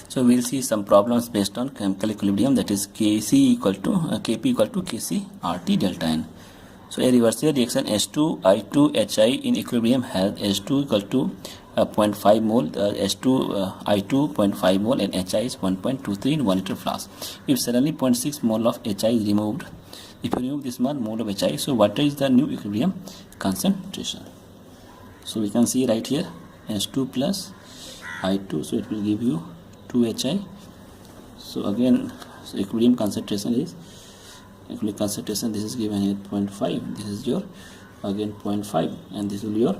So we'll see some problems based on chemical equilibrium, that is Kc equal to Kp equal to KcRT delta N. So a reversible reaction H2I2Hi in equilibrium has H2 equal to 0.5 mole, H2I2 0.5 mole and Hi is 1.23 in 1 liter flask. If suddenly 0.6 mole of Hi is removed, if you remove this one mole of Hi, so what is the new equilibrium concentration? So we can see right here H2 plus I2, so it will give you 2Hi. So again, so equilibrium concentration is this is given here 0.5, this is your again 0.5, and this will be your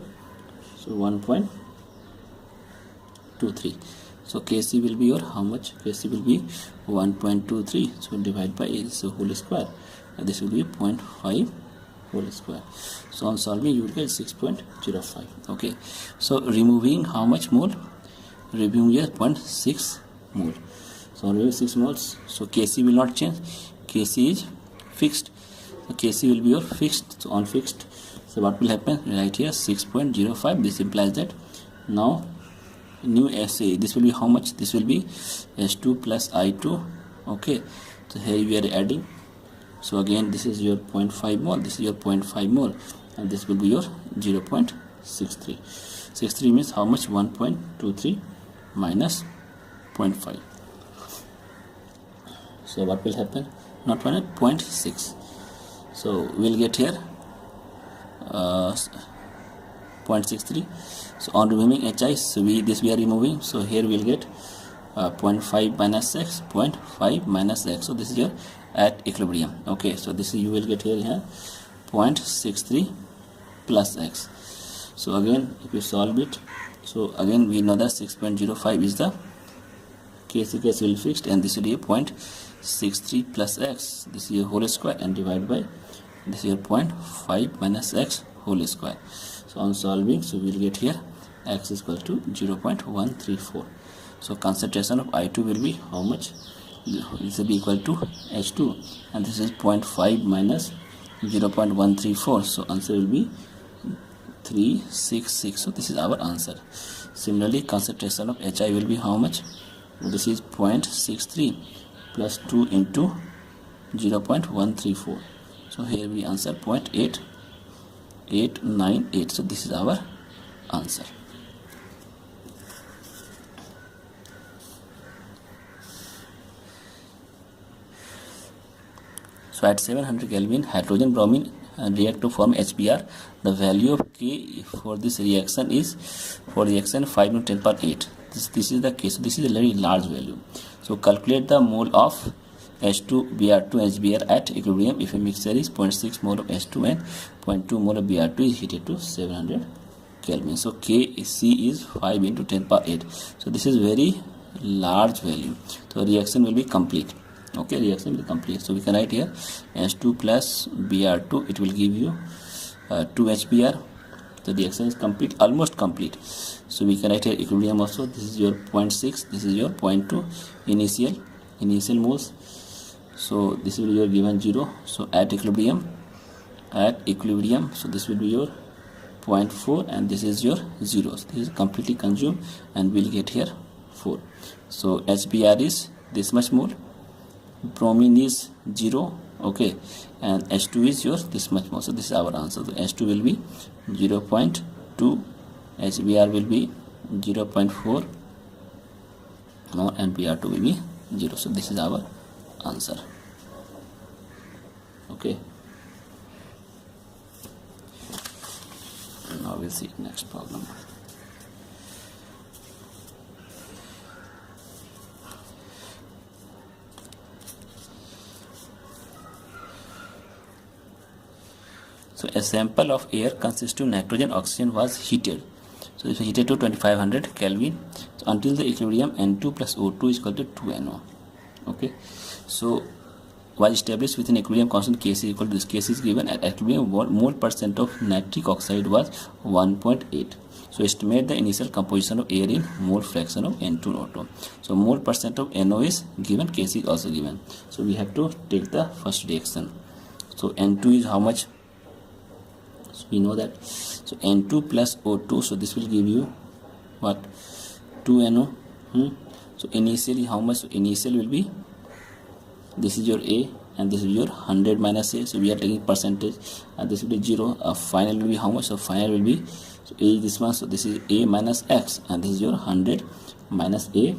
so 1.23. so Kc will be your how much? Kc will be 1.23, so divide by A, so whole square, and this will be 0.5 whole square. So on solving you will get 6.05. okay, so removing how much mole? Removing here 0.6 mole. So remove 6 moles, so Kc will not change, Kc is fixed, so Kc will be your fixed, so on fixed, so what will happen right here 6.05. this implies that now new SA, this will be how much? This will be H2 plus I2. okay, so here we are adding, so again this is your 0.5 mole, this is your 0.5 mole, and this will be your 0.63. 63 means how much? 1.23 minus 0.5. so what will happen? Not 0.6. so we'll get here 0.63. so on removing Hi, so we are removing, so here we'll get 0.5 minus x, 0.5 minus x, so this is your at equilibrium. okay, so this is you will get here 0.63 plus x. so again if you solve it, so again we know that 6.05 is the Kc will be fixed, and this will be 0.63 plus x, this is your whole square, and divide by this is your 0.5 minus x whole square. so on solving, so we'll get here x is equal to 0.134. so concentration of I2 will be how much? This will be equal to H2, and this is 0.5 minus 0.134, so answer will be 366. so this is our answer. Similarly, concentration of Hi will be how much? This is 0.63 plus 2 into 0.134, so here we answer 0.8898. so this is our answer. So at 700 Kelvin, hydrogen bromine react to form HBr. The value of K for this reaction is, for reaction 5 into 10 power 8. This is the case. So this is a very large value. So calculate the mole of H2 Br2 HBr at equilibrium if a mixture is 0.6 mole of H2 and 0.2 mole of Br2 is heated to 700 Kelvin. So Kc is 5 into 10 power 8. So this is very large value. So reaction will be complete. okay, reaction will be complete. So we can write here H2 plus Br2, it will give you 2 HBr. the reaction is complete, almost complete. So we can write here equilibrium also. This is your 0.6, this is your 0.2 initial moles. So this will be your given 0. so at equilibrium, so this will be your 0.4, and this is your 0. So this is completely consumed, and we'll get here 4. So HBr is this much mole, bromine is 0, okay, and H2 is your this much more. So this is our answer. So H2 will be 0.2, HBr will be 0.4 more, and Br2 will be 0. So this is our answer. okay, now we'll see next problem. So a sample of air consisting of nitrogen oxygen was heated. So it was heated to 2500 Kelvin, so until the equilibrium N2 plus O2 is equal to 2NO. okay, so was established with an equilibrium constant Kc equal to this. Kc is given at equilibrium, mole percent of nitric oxide was 1.8. so estimate the initial composition of air in mole fraction of N2 and O2. so mole percent of NO is given, Kc is also given. So we have to take the first reaction. So N2 is how much? So we know that. So N2 plus O2, so this will give you what? 2NO. So initially how much? So initial will be, this is your A and this is your 100 minus A, so we are taking percentage, and this will be 0. Final will be how much? So final will be, so A is this one, so this is A minus X, and this is your 100 minus A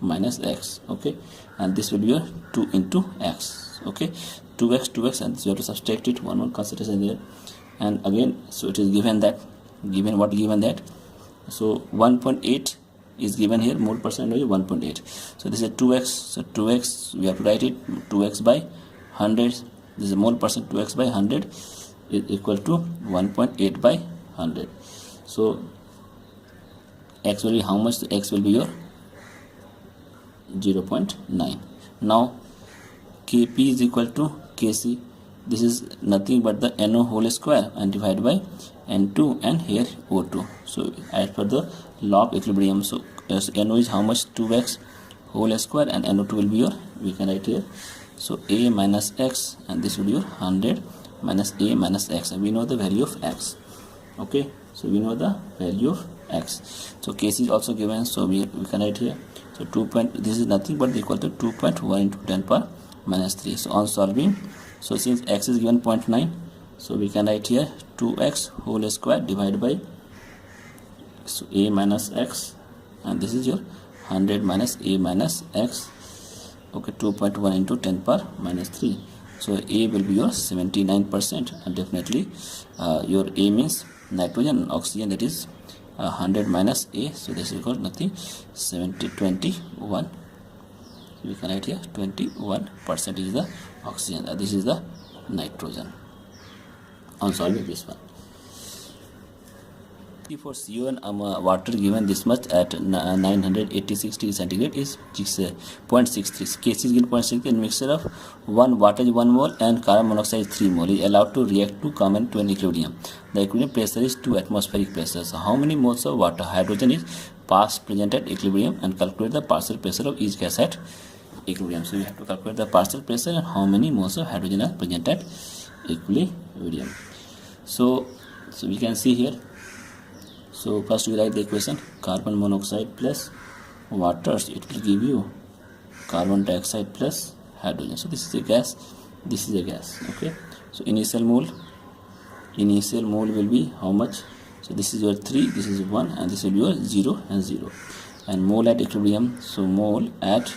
minus X. Okay, and this will be your 2 into X. Okay, 2x, and you have to subtract it, one more consideration there. And again, so it is given that, given that, so 1.8 is given here, mole percentage 1.8. so this is 2x, so 2x we have to write it, 2x by 100, this is a mole percent, 2x by 100 is equal to 1.8 by 100. so x will be how much? So x will be your 0.9. now Kp is equal to Kc, this is nothing but the NO whole square, and divided by N2 and here O2. so as per the law of equilibrium, so NO is how much? 2x whole square, and NO2 will be your, we can write here, so A minus X, and this will be your 100 minus A minus X, and we know the value of X. Okay, so we know the value of X. so Kc is also given, so we can write here, so 2. This is nothing but equal to 2.1 into 10 power minus 3. so on solving, so since X is given 0.9, so we can write here 2x whole square divided by, so A minus X, and this is your 100 minus A minus X. Okay, 2.1 into 10 power minus 3. so A will be your 79%, and definitely your A means nitrogen and oxygen, that is 100 minus A, so this is equal to nothing, 21. We can write here 21% is the oxygen, this is the nitrogen on solving this one. For CO and water given this much at 986 degrees centigrade is 0.63. Kc is given 0.63, and mixture of 1 water is 1 mole and carbon monoxide is 3 mole is allowed to react to come into an equilibrium. The equilibrium pressure is 2 atmospheric pressure. So how many moles of water hydrogen is present at equilibrium, and calculate the partial pressure of each gas at equilibrium. So we have to calculate the partial pressure and how many moles of hydrogen are present at equilibrium. So we can see here. So first we write the equation, carbon monoxide plus water, so it will give you carbon dioxide plus hydrogen. So this is a gas, this is a gas. Okay, so initial mole will be how much? So this is your 3, this is 1, and this will be your 0 and 0. And mole at equilibrium, so mole at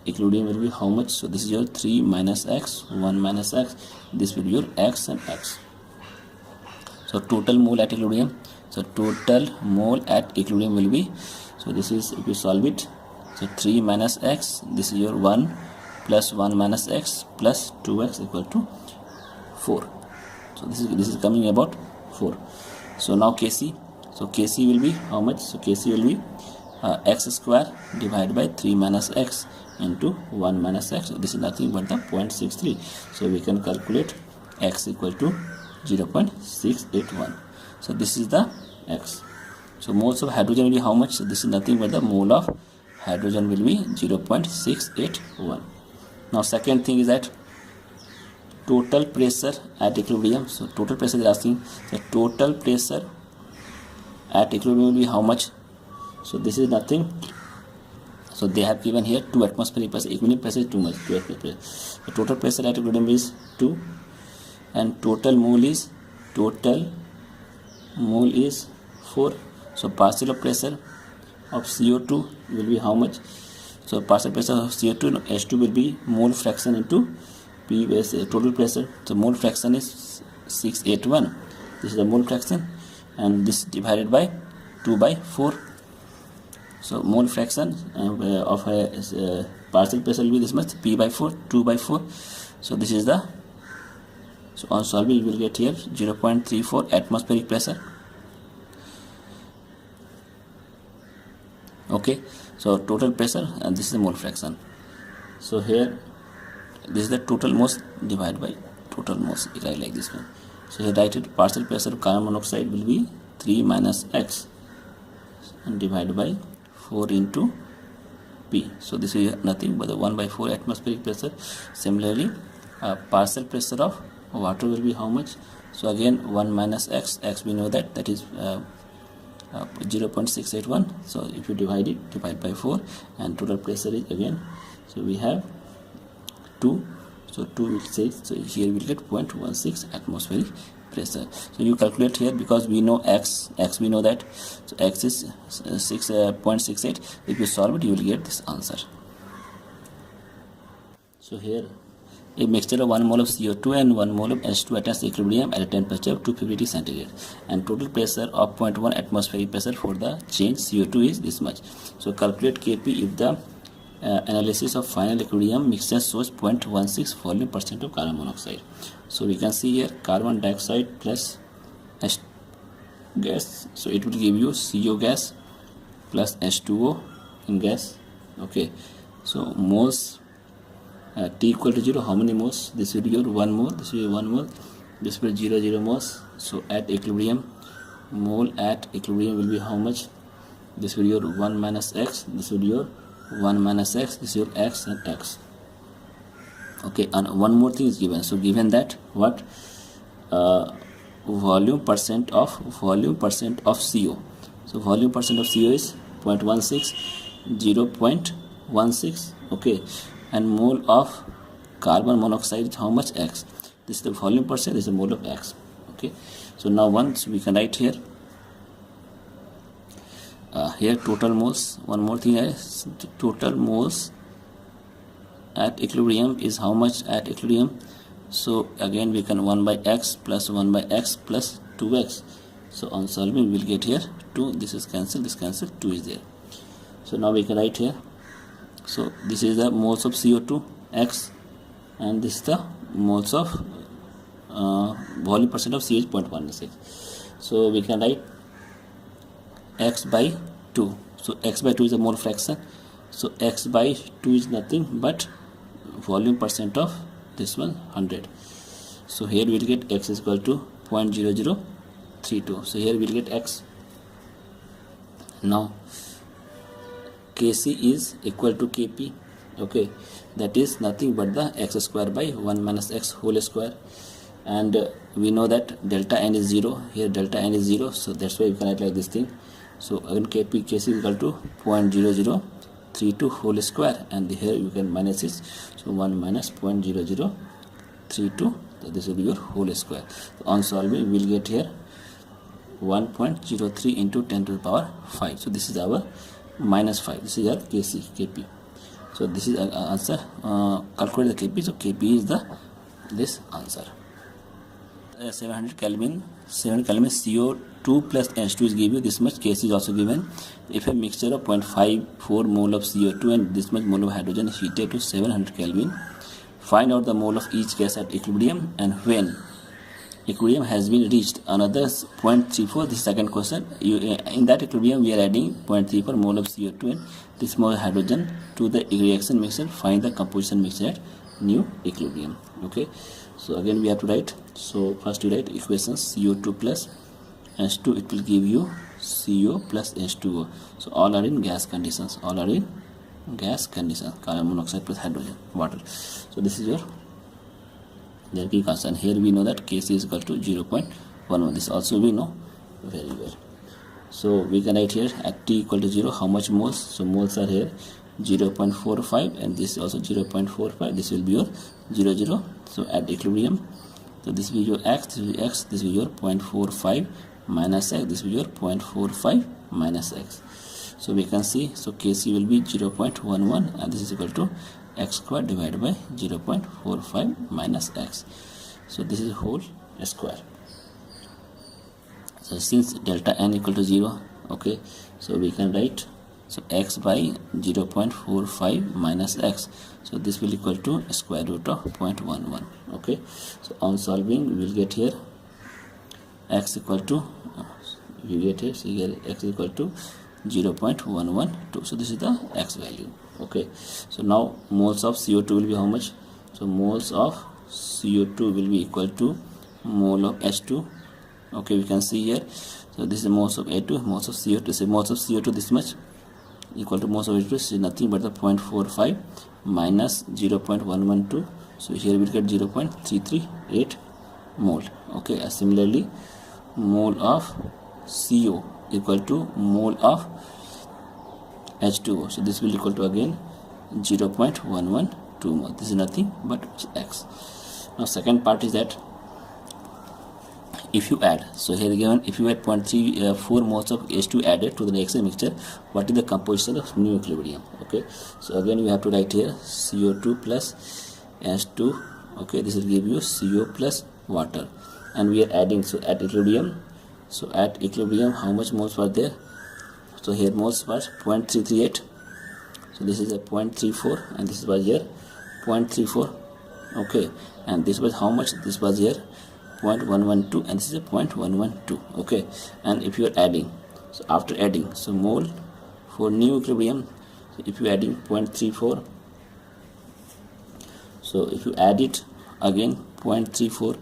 equilibrium will be how much? So this is your 3 minus x, 1 minus x, this will be your x and x. So total mole at equilibrium, so total mole at equilibrium will be, so this is, if you solve it, so 3 minus x, this is your 1 plus 1 minus x plus 2x equal to 4. So this is coming about 4. So now Kc, so Kc will be how much? So Kc will be x square divided by 3 minus x into 1 minus x. So this is nothing but the 0.63. So we can calculate x equal to 0.681. So this is the x. So moles of hydrogen will be how much? So this is nothing but the mole of hydrogen will be 0.681. Now second thing is that total pressure at equilibrium. So total pressure is asking, the total pressure at equilibrium will be how much? So this is nothing. So they have given here 2 atmospheric pressure. Equilibrium pressure is too much, 2 atmospheric pressure. The total pressure at equilibrium is 2, and total mole is 4. So partial pressure of CO2 will be how much? So partial pressure of CO2 H2 will be mole fraction into P base total pressure. So mole fraction is 681. This is the mole fraction, and this divided by 2 by 4. So mole fraction of partial pressure will be this much, P by 4, 2 by 4. So this is the, so on solving you will get here 0.34 atmospheric pressure. Okay, so total pressure, and this is the mole fraction. So here this is the total moles divided by total moles, write like this one. So here write it, partial pressure of carbon monoxide will be 3 minus x and divided by 4 into P. So this is nothing but the 1 by 4 atmospheric pressure. Similarly partial pressure of water will be how much? So again 1 minus x, x we know that is 0.681. so if you divide by 4, and total pressure is again, so we have 2, so 2 will say, so here we'll get 0.16 atmospheric pressure. So you calculate here, because we know x we know that, so x is 6.68. if you solve it, you will get this answer. So here, a mixture of 1 mole of CO2 and 1 mole of H2 attains equilibrium at a temperature of 250 centigrade, and total pressure of 0.1 atmospheric pressure for the change CO2 is this much. So calculate Kp if the analysis of final equilibrium mixture shows 0.16 volume percent of carbon monoxide. So we can see here carbon dioxide plus H gas, so it will give you CO gas plus H2O in gas. Okay, so moles T equal to 0, how many moles? This will be your 1 mole, this will be 1 mole, this will be 0 moles. So at equilibrium, mole at equilibrium will be how much? This will be your 1 minus x, this will be your 1 minus x, this is your x and x. Okay, and one more thing is given. So given that what volume percent of CO. So volume percent of CO is 0.16, 0.16. Okay, and mole of carbon monoxide is how much? X. This is the volume percent, this is the mole of x. Okay, so now once we can write here here total moles. One more thing is total moles at equilibrium is how much at equilibrium. So again we can 1 by x plus 1 by x plus 2x. So on solving we will get here 2, this is cancelled, this cancelled, 2 is there. So now we can write here, so this is the moles of CO2 x, and this is the moles of volume percent of CO is 0.16. so we can write x by 2. So x by 2 is a mole fraction, so x by 2 is nothing but volume percent of this one 100. So here we will get x is equal to 0.0032. so here we will get x. Now Kc is equal to Kp. Okay, that is nothing but the x square by 1 minus x whole square, and we know that delta n is 0. Here delta n is 0, so that's why we can write like this thing. So again Kc is equal to 0.0032 whole square, and here you can minus it, so 1 minus 0.0032, so this will be your whole square. So on solving we will get here 1.03 into 10 to the power 5. So this is our minus 5. This is our Kp. So this is our answer. Calculate the Kp. So Kp is this answer. 700 Kelvin CO2 plus H2 is given you this much. Kc is also given. If a mixture of 0.54 mole of CO2 and this much mole of hydrogen is heated to 700 Kelvin, find out the mole of each gas at equilibrium, and when equilibrium has been reached. Another 0.34, this second question. In that equilibrium we are adding 0.34 mole of CO2 and this mole of hydrogen to the reaction mixture. Find the composition mixture at new equilibrium. Okay, so again we have to write. So first we write equations. CO2 plus H2, it will give you CO plus H2O. So all are in gas conditions, carbon monoxide plus hydrogen, water. So this is your key constant. Here we know that Kc is equal to 0.11. This also we know very well. So we can write here at T equal to 0 how much moles. So moles are here 0.45, and this is also 0.45. This will be your 0. So at equilibrium, so this will be your x, this will be x, this will be your 0.45 minus x, this will be your 0.45 minus x. So we can see, so Kc will be 0.11, and this is equal to x square divided by 0.45 minus x. So this is whole square. So since delta n equal to 0, okay, so we can write, so x by 0.45 minus x. So this will equal to square root of 0.11. Okay, so on solving we will get here x equal to x is equal to 0.112. So this is the x value. Okay, so now moles of CO2 will be how much? So moles of CO2 will be equal to mole of H2. Okay, we can see here. So this is moles of A2, moles of CO2. So moles of CO2 this much equal to moles of H2 is nothing but the 0.45 minus 0.112. So here we will get 0.338 mole. Okay, similarly mole of CO equal to mole of H2O. So this will equal to again 0.112 mole. This is nothing but X. Now second part is that if you add, so here given if you add 0.34 moles of H2 added to the reaction mixture, what is the composition of new equilibrium? Okay, so again you have to write here CO2 plus H2. Okay, this will give you CO plus water, and we are adding. So at equilibrium, how much moles were there? So here moles was 0.338. So this is a 0.34, and this was here 0.34. Okay, and this was how much? This was here 0.112, and this is a 0.112. Okay, and if you are adding, so after adding, so mole for new equilibrium, so if you are adding 0.34, so if you add it again 0.34,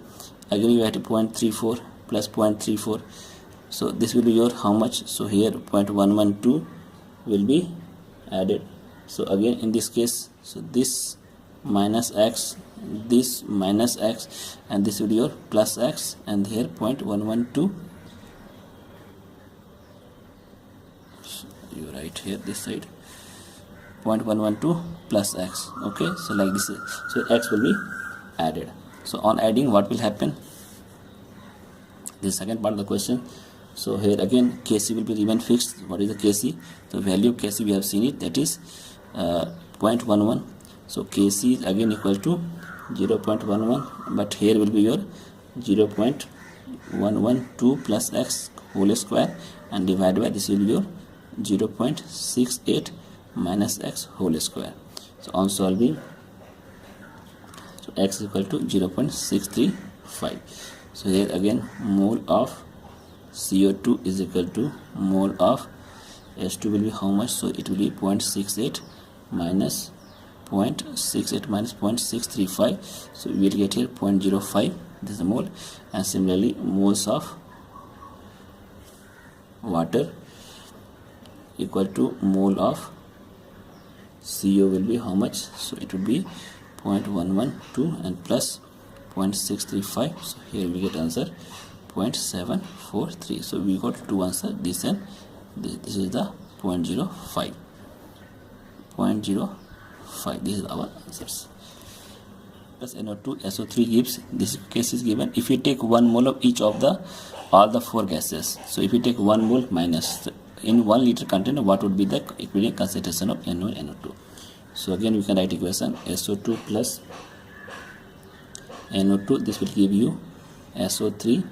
again you add 0.34 plus 0.34, so this will be your how much? So here 0.112 will be added. So again in this case, so this minus X, this minus X, and this will be your plus X, and here 0.112. So you write here this side 0.112 plus X. Okay, so like this, so X will be added. So on adding, what will happen? This second part of the question. So here again Kc will be remain fixed. What is the Kc? The value of Kc we have seen it, that is 0.11. So Kc is again equal to 0.11, but here will be your 0.112 plus X whole square, and divided by this will be your 0.68 minus X whole square. So on solving, so X is equal to 0.635. So here again mole of CO2 is equal to mole of H2 will be how much? So it will be 0.68 minus 0.635. So we will get here 0.05. This is the mole, and similarly moles of water equal to mole of CO will be how much? So it will be 0.112 and plus 0.635. So here we get answer 0.743. So we got two answers, this and this. This is the 0.05. 0.05. This is our answers. Plus NO2 SO3 gives, this case is given if you take 1 mole of each of all the 4 gases. So if you take 1 mole minus in 1 liter container, what would be the equivalent concentration of NO and NO2? So again we can write equation SO2 plus NO2. This will give you SO3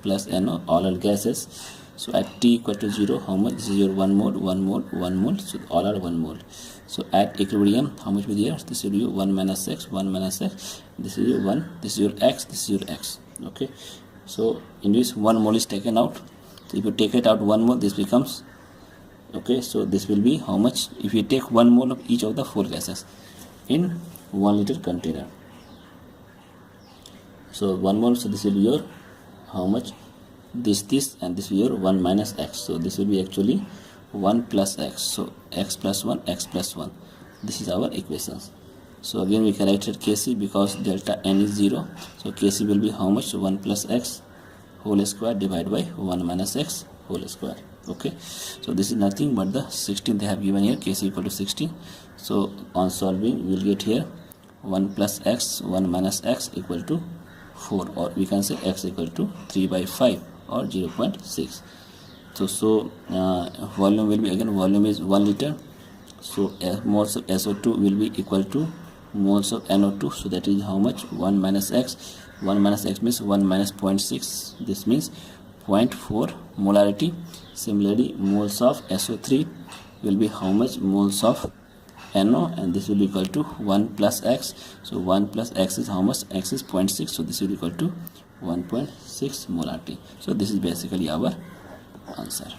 plus NO, all are gases. So at T equal to 0, how much? This is your 1 mole, 1 mole, 1 mole. So all are 1 mole. So at equilibrium, how much will be here? This will be 1 minus X, 1 minus X. This is your 1, this is your X, this is your X. Okay. So in this 1 mole is taken out. So if you take it out 1 mole, this becomes, okay, so this will be how much? If you take 1 mole of each of the 4 gases in 1 liter container. So 1 mole, so this will be your how much? This and this will be your 1 minus X. So this will be actually 1 plus X. So X plus 1, X plus 1. This is our equations. So again we can write it Kc because delta N is 0. So Kc will be how much? 1 plus X whole square divided by 1 minus X whole square. Okay, so this is nothing but the 16 they have given here, Kc equal to 16. So on solving we will get here 1 plus X, 1 minus X equal to 4, or we can say X equal to 3 by 5 or 0.6. So volume will be, again volume is 1 liter. So moles of SO2 will be equal to moles of NO2. So that is how much? 1 minus X. 1 minus X means 1 minus 0.6. This means 0.4 molarity. Similarly, moles of SO3 will be how much? Moles of NO, and this will be equal to 1 plus X. So 1 plus X is how much? X is 0.6. So this will be equal to 1.6 molarity. So this is basically our answer.